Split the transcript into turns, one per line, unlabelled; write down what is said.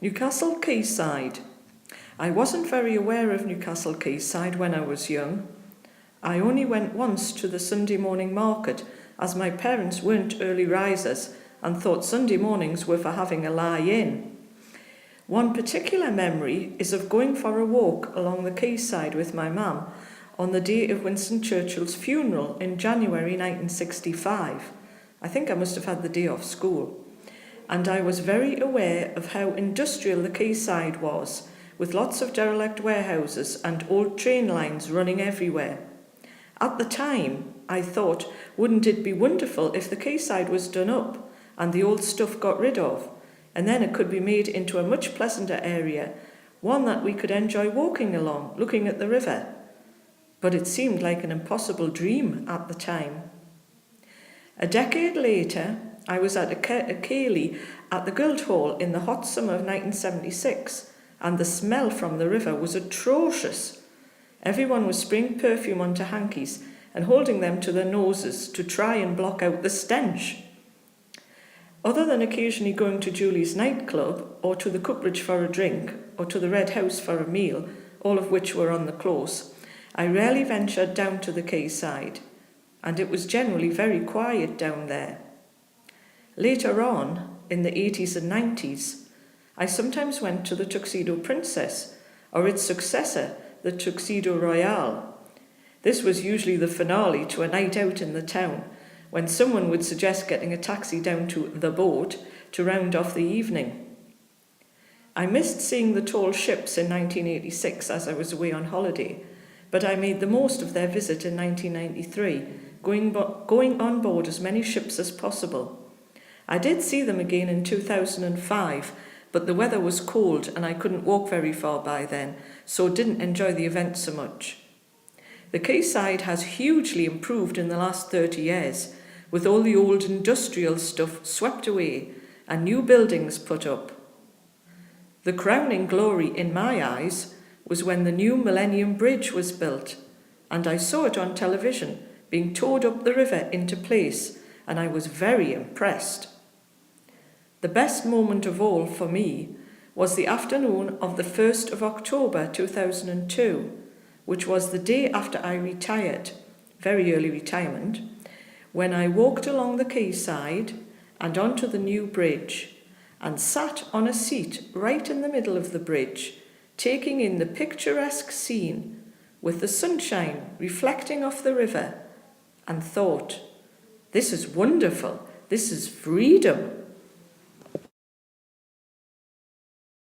Newcastle Quayside. I wasn't very aware of Newcastle Quayside when I was young. I only went once to the Sunday morning market, as my parents weren't early risers and thought Sunday mornings were for having a lie-in. One particular memory is of going for a walk along the quayside with my mum on the day of Winston Churchill's funeral in January 1965. I think I must have had the day off school. And I was very aware of how industrial the quayside was, with lots of derelict warehouses and old train lines running everywhere. At the time, I thought, wouldn't it be wonderful if the quayside was done up and the old stuff got rid of, and then it could be made into a much pleasanter area, one that we could enjoy walking along, looking at the river. But it seemed like an impossible dream at the time. A decade later, I was at a ceilidh at the Guildhall in the hot summer of 1976, and the smell from the river was atrocious. Everyone was spraying perfume onto hankies and holding them to their noses to try and block out the stench. Other than occasionally going to Julie's nightclub, or to the Cupbridge for a drink, or to the Red House for a meal, all of which were on the close, I rarely ventured down to the quayside, and it was generally very quiet down there. Later on, in the 80s and 90s, I sometimes went to the Tuxedo Princess, or its successor, the Tuxedo Royale. This was usually the finale to a night out in the town, when someone would suggest getting a taxi down to the boat to round off the evening. I missed seeing the tall ships in 1986 as I was away on holiday, but I made the most of their visit in 1993, going on board as many ships as possible. I did see them again in 2005, but the weather was cold and I couldn't walk very far by then, so didn't enjoy the event so much. The quayside has hugely improved in the last 30 years, with all the old industrial stuff swept away and new buildings put up. The crowning glory in my eyes was when the new Millennium Bridge was built, and I saw it on television being towed up the river into place, and I was very impressed. The best moment of all for me was the afternoon of the 1st of October 2002, which was the day after I retired, very early retirement, when I walked along the quayside and onto the new bridge and sat on a seat right in the middle of the bridge, taking in the picturesque scene with the sunshine reflecting off the river, and thought, this is wonderful, this is freedom.